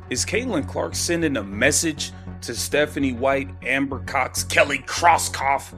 Is Caitlin Clark sending a message to Stephanie White, Amber Cox, Kelly Krauskopf,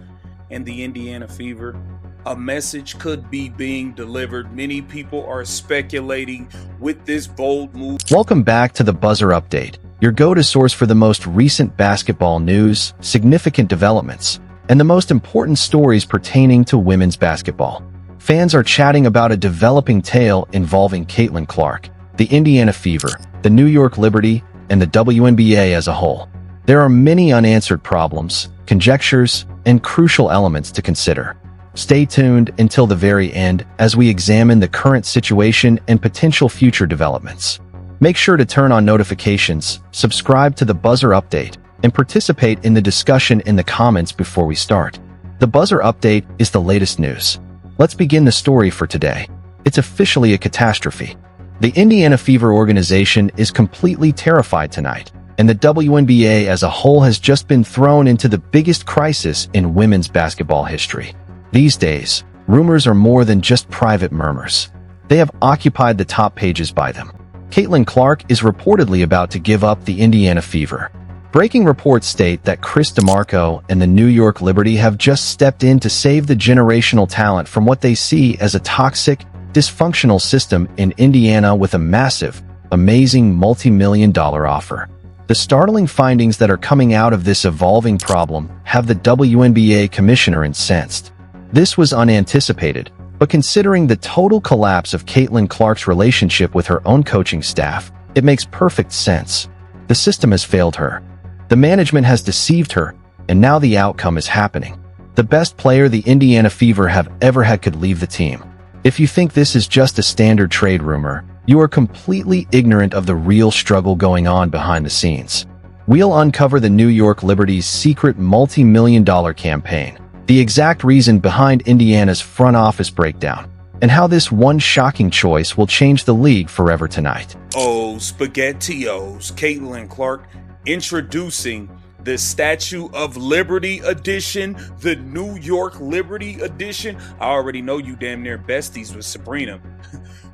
and the Indiana Fever? A message could be being delivered. Many people are speculating with this bold move. Welcome back to the Buzzer Update, your go-to source for the most recent basketball news, significant developments, and the most important stories pertaining to women's basketball. Fans are chatting about a developing tale involving Caitlin Clark, the Indiana Fever, the New York Liberty, and the Wnba as a whole. There are many unanswered problems, conjectures, and crucial elements to consider. Stay tuned until the very end as we examine the current situation and potential future developments. Make sure to turn on notifications, subscribe to the Buzzer Update, and participate in the discussion in the comments before we start. The Buzzer Update is the latest news. Let's begin the story for today. It's officially a catastrophe. The Indiana Fever organization is completely terrified tonight, and the WNBA as a whole has just been thrown into the biggest crisis in women's basketball history. These days, rumors are more than just private murmurs. They have occupied the top pages by them. Caitlin Clark is reportedly about to give up the Indiana Fever. Breaking reports state that Chris DeMarco and the New York Liberty have just stepped in to save the generational talent from what they see as a toxic, dysfunctional system in Indiana with a massive, amazing multi-million-dollar offer. The startling findings that are coming out of this evolving problem have the WNBA commissioner incensed. This was unanticipated, but considering the total collapse of Caitlin Clark's relationship with her own coaching staff, it makes perfect sense. The system has failed her. The management has deceived her, and now the outcome is happening. The best player the Indiana Fever have ever had could leave the team. If you think this is just a standard trade rumor, you are completely ignorant of the real struggle going on behind the scenes. We'll uncover the New York Liberty's secret multi-million-dollar campaign, the exact reason behind Indiana's front office breakdown, and how this one shocking choice will change the league forever tonight. Oh, SpaghettiOs, Caitlin Clark introducing the Statue of Liberty edition, the New York Liberty edition. I already know you damn near besties with Sabrina.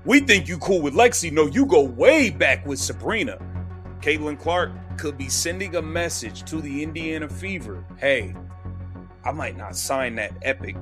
We think you cool with Lexi. No, you go way back with Sabrina. Caitlin Clark could be sending a message to the Indiana Fever. Hey, I might not sign that epic.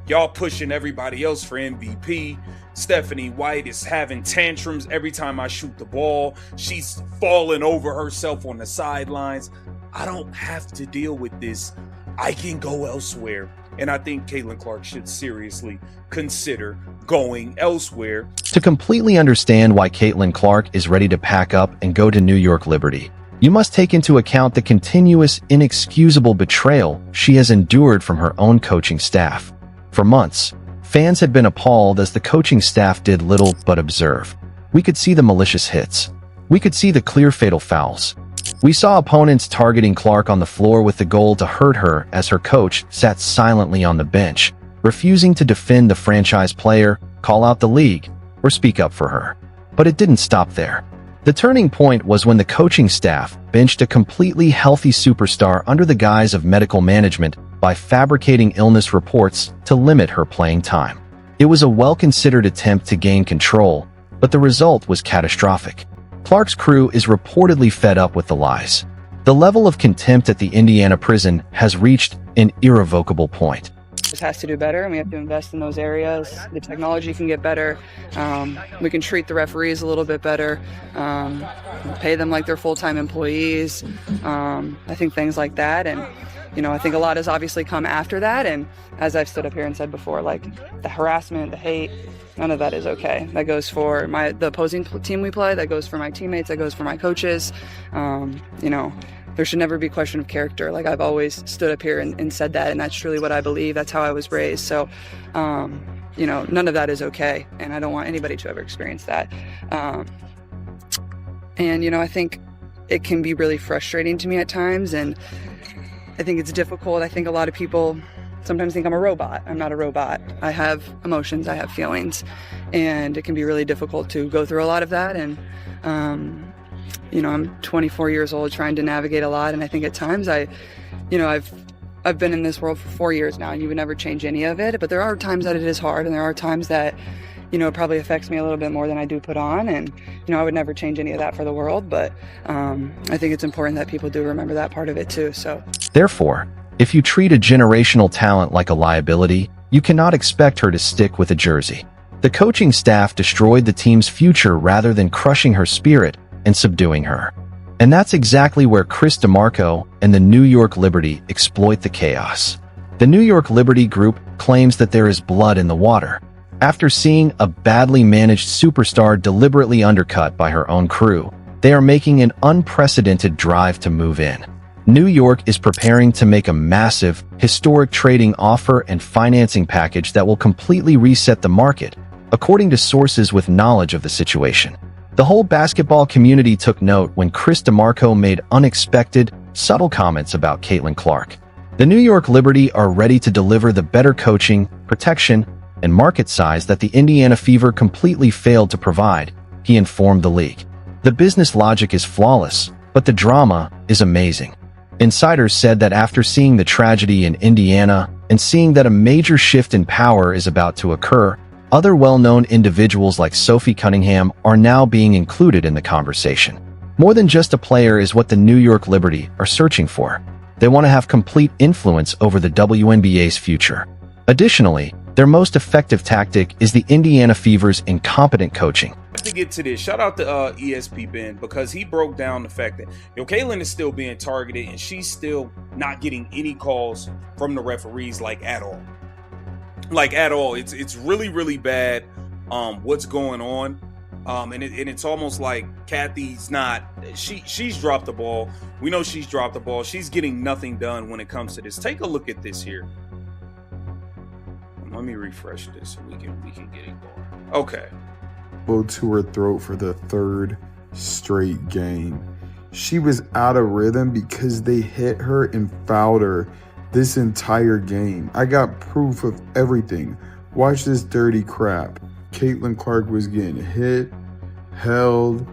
Y'all pushing everybody else for MVP. Stephanie White is having tantrums every time I shoot the ball. She's falling over herself on the sidelines. I don't have to deal with this. I can go elsewhere. And I think Caitlin Clark should seriously consider going elsewhere. To completely understand why Caitlin Clark is ready to pack up and go to New York Liberty, you must take into account the continuous, inexcusable betrayal she has endured from her own coaching staff. For months, fans had been appalled as the coaching staff did little but observe. We could see the malicious hits. We could see the clear fatal fouls. We saw opponents targeting Clark on the floor with the goal to hurt her as her coach sat silently on the bench, refusing to defend the franchise player, call out the league, or speak up for her. But it didn't stop there. The turning point was when the coaching staff benched a completely healthy superstar under the guise of medical management by fabricating illness reports to limit her playing time. It was a well-considered attempt to gain control, but the result was catastrophic. Clark's crew is reportedly fed up with the lies. The level of contempt at the Indiana prison has reached an irrevocable point. Just has to do better, and we have to invest in those areas. The technology can get better. We can treat the referees a little bit better, pay them like they're full-time employees. I think things like that, and I think a lot has obviously come after that. And as I've stood up here and said before, like the harassment, the hate, none of that is okay. That goes for the opposing team we play. That goes for my teammates. That goes for my coaches. There should never be a question of character. Like I've always stood up here and said that, and that's truly what I believe. That's how I was raised. So, none of that is okay, and I don't want anybody to ever experience that. I think it can be really frustrating to me at times, and I think it's difficult. I think a lot of people sometimes think I'm a robot. I'm not a robot. I have emotions, I have feelings, and it can be really difficult to go through a lot of that. And I'm 24 years old trying to navigate a lot, and I think at times I've been in this world for 4 years now, and you would never change any of it, but there are times that it is hard, and there are times that it probably affects me a little bit more than I do put on. And, I would never change any of that for the world. But I think it's important that people do remember that part of it too. So Therefore, if you treat a generational talent like a liability, you cannot expect her to stick with a jersey. The coaching staff destroyed the team's future rather than crushing her spirit and subduing her. And that's exactly where Chris DeMarco and the New York Liberty exploit the chaos. The New York Liberty Group claims that there is blood in the water. After seeing a badly managed superstar deliberately undercut by her own crew, they are making an unprecedented drive to move in. New York is preparing to make a massive, historic trading offer and financing package that will completely reset the market, according to sources with knowledge of the situation. The whole basketball community took note when Chris DeMarco made unexpected, subtle comments about Caitlin Clark. The New York Liberty are ready to deliver the better coaching, protection, and market size that the Indiana Fever completely failed to provide, he informed the league. The business logic is flawless, but the drama is amazing. Insiders said that after seeing the tragedy in Indiana and seeing that a major shift in power is about to occur, other well-known individuals like Sophie Cunningham are now being included in the conversation. More than just a player is what the New York Liberty are searching for. They want to have complete influence over the WNBA's future. Additionally, their most effective tactic is the Indiana Fever's incompetent coaching. To get to this, shout out to ESP Ben, because he broke down the fact that Caitlin is still being targeted and she's still not getting any calls from the referees, like at all. It's really, really bad what's going on. And it's almost like Kathy's not, she's dropped the ball. We know she's dropped the ball. She's getting nothing done when it comes to this. Take a look at this here. Let me refresh this so we can get it going. Okay. To her throat for the third straight game. She was out of rhythm because they hit her and fouled her this entire game. I got proof of everything. Watch this dirty crap. Caitlin Clark was getting hit, held.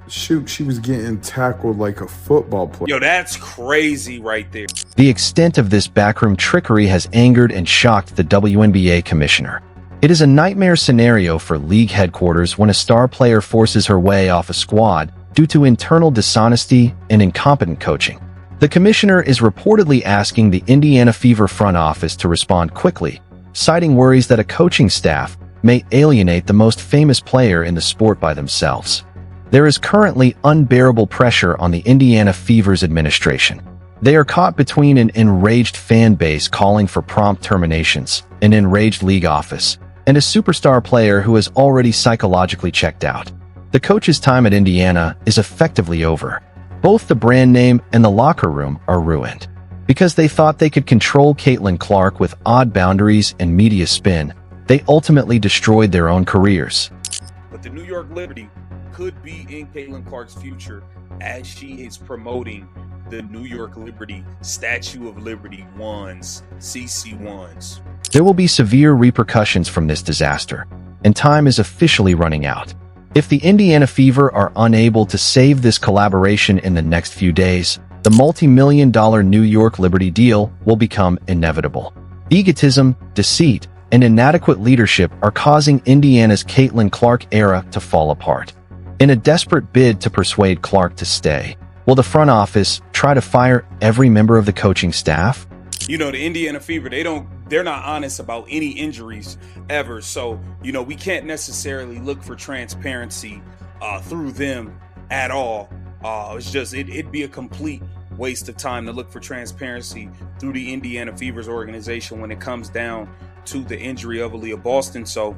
Shoot, she was getting tackled like a football player. Yo, that's crazy right there. The extent of this backroom trickery has angered and shocked the WNBA commissioner. It is a nightmare scenario for league headquarters when a star player forces her way off a squad due to internal dishonesty and incompetent coaching. The commissioner is reportedly asking the Indiana Fever front office to respond quickly, citing worries that a coaching staff may alienate the most famous player in the sport by themselves. There is currently unbearable pressure on the Indiana Fever's administration. They are caught between an enraged fan base calling for prompt terminations, an enraged league office, and a superstar player who has already psychologically checked out. The coach's time at Indiana is effectively over. Both the brand name and the locker room are ruined. Because they thought they could control Caitlin Clark with odd boundaries and media spin, they ultimately destroyed their own careers. But the New York Liberty could be in Caitlin Clark's future as she is promoting the New York Liberty Statue of Liberty ones, CC ones. There will be severe repercussions from this disaster, and time is officially running out. If the Indiana Fever are unable to save this collaboration in the next few days, the multi-million-dollar New York Liberty deal will become inevitable. Egotism, deceit, and inadequate leadership are causing Indiana's Caitlin Clark era to fall apart. In a desperate bid to persuade Clark to stay, will the front office try to fire every member of the coaching staff? The Indiana Fever, they're not honest about any injuries ever. So, we can't necessarily look for transparency through them at all. It's just, it'd be a complete waste of time to look for transparency through the Indiana Fever's organization when it comes down to the injury of Aaliyah Boston. So,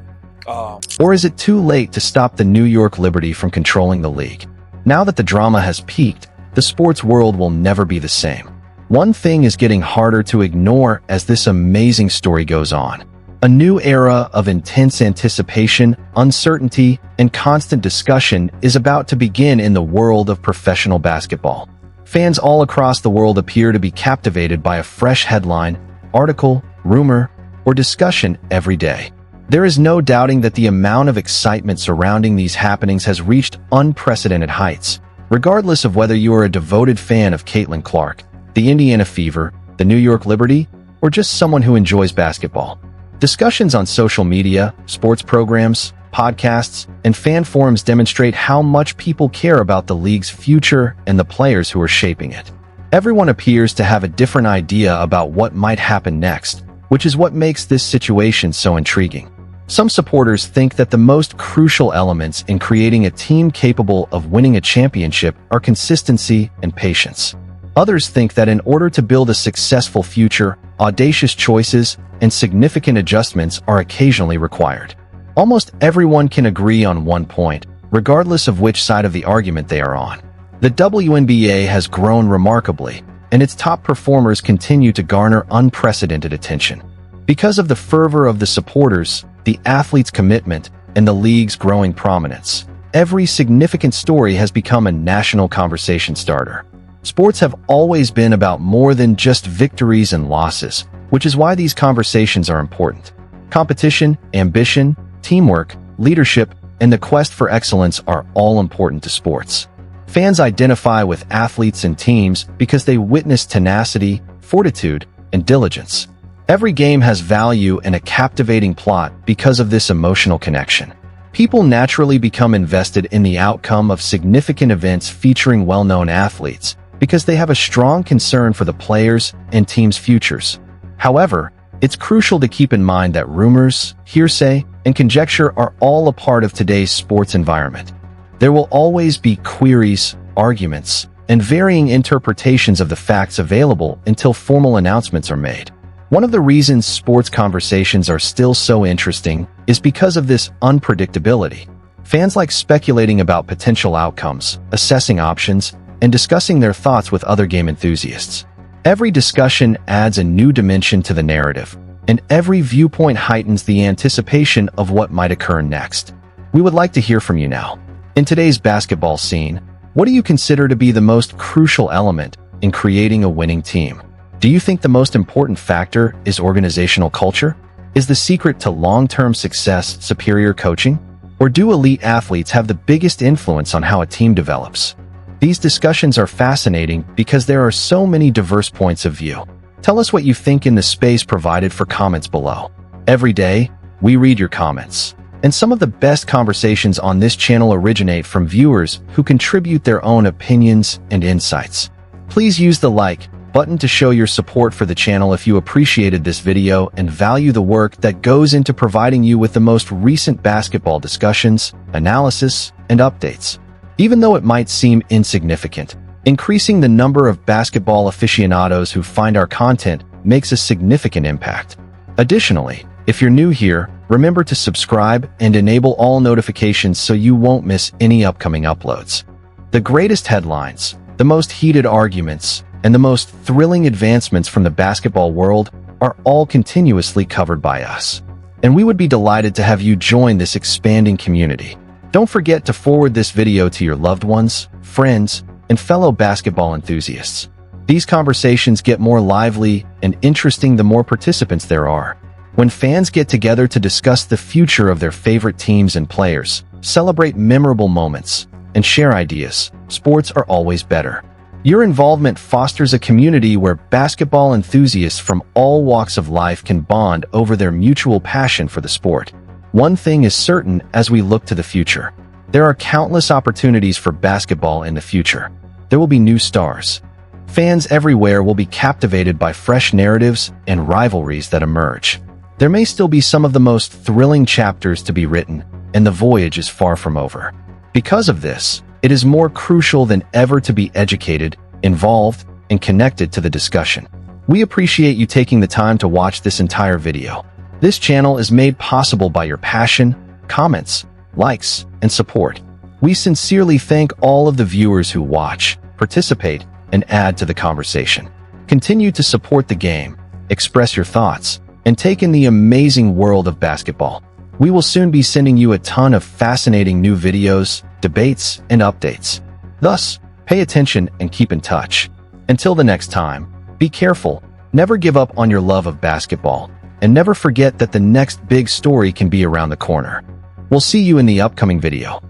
or is it too late to stop the New York Liberty from controlling the league? Now that the drama has peaked, the sports world will never be the same. One thing is getting harder to ignore as this amazing story goes on. A new era of intense anticipation, uncertainty, and constant discussion is about to begin in the world of professional basketball. Fans all across the world appear to be captivated by a fresh headline, article, rumor, or discussion every day. There is no doubting that the amount of excitement surrounding these happenings has reached unprecedented heights. Regardless of whether you are a devoted fan of Caitlin Clark, the Indiana Fever, the New York Liberty, or just someone who enjoys basketball, Discussions on social media, sports programs, podcasts, and fan forums demonstrate how much people care about the league's future and the players who are shaping it. Everyone appears to have a different idea about what might happen next, which is what makes this situation so intriguing. Some supporters think that the most crucial elements in creating a team capable of winning a championship are consistency and patience. Others think that in order to build a successful future, audacious choices and significant adjustments are occasionally required. Almost everyone can agree on one point, regardless of which side of the argument they are on. The WNBA has grown remarkably, and its top performers continue to garner unprecedented attention. Because of the fervor of the supporters, the athletes' commitment, and the league's growing prominence, every significant story has become a national conversation starter. Sports have always been about more than just victories and losses, which is why these conversations are important. Competition, ambition, teamwork, leadership, and the quest for excellence are all important to sports. Fans identify with athletes and teams because they witness tenacity, fortitude, and diligence. Every game has value and a captivating plot because of this emotional connection. People naturally become invested in the outcome of significant events featuring well-known athletes because they have a strong concern for the players and teams' futures. However, it's crucial to keep in mind that rumors, hearsay, and conjecture are all a part of today's sports environment. There will always be queries, arguments, and varying interpretations of the facts available until formal announcements are made. One of the reasons sports conversations are still so interesting is because of this unpredictability. Fans like speculating about potential outcomes, assessing options, and discussing their thoughts with other game enthusiasts. Every discussion adds a new dimension to the narrative, and every viewpoint heightens the anticipation of what might occur next. We would like to hear from you now. In today's basketball scene, what do you consider to be the most crucial element in creating a winning team? Do you think the most important factor is organizational culture? Is the secret to long-term success superior coaching? Or do elite athletes have the biggest influence on how a team develops? These discussions are fascinating because there are so many diverse points of view. Tell us what you think in the space provided for comments below. Every day, we read your comments. And some of the best conversations on this channel originate from viewers who contribute their own opinions and insights. Please use the like button to show your support for the channel if you appreciated this video and value the work that goes into providing you with the most recent basketball discussions, analysis, and updates. Even though it might seem insignificant, increasing the number of basketball aficionados who find our content makes a significant impact. Additionally, if you're new here, remember to subscribe and enable all notifications so you won't miss any upcoming uploads. The greatest headlines, the most heated arguments, and the most thrilling advancements from the basketball world are all continuously covered by us. And we would be delighted to have you join this expanding community. Don't forget to forward this video to your loved ones, friends, and fellow basketball enthusiasts. These conversations get more lively and interesting the more participants there are. When fans get together to discuss the future of their favorite teams and players, celebrate memorable moments, and share ideas, sports are always better. Your involvement fosters a community where basketball enthusiasts from all walks of life can bond over their mutual passion for the sport. One thing is certain as we look to the future. There are countless opportunities for basketball in the future. There will be new stars. Fans everywhere will be captivated by fresh narratives and rivalries that emerge. There may still be some of the most thrilling chapters to be written, and the voyage is far from over. Because of this, it is more crucial than ever to be educated, involved, and connected to the discussion. We appreciate you taking the time to watch this entire video. This channel is made possible by your passion, comments, likes, and support. We sincerely thank all of the viewers who watch, participate, and add to the conversation. Continue to support the game, express your thoughts, and take in the amazing world of basketball. We will soon be sending you a ton of fascinating new videos, debates, and updates. Thus, pay attention and keep in touch. Until the next time, be careful, never give up on your love of basketball, and never forget that the next big story can be around the corner. We'll see you in the upcoming video.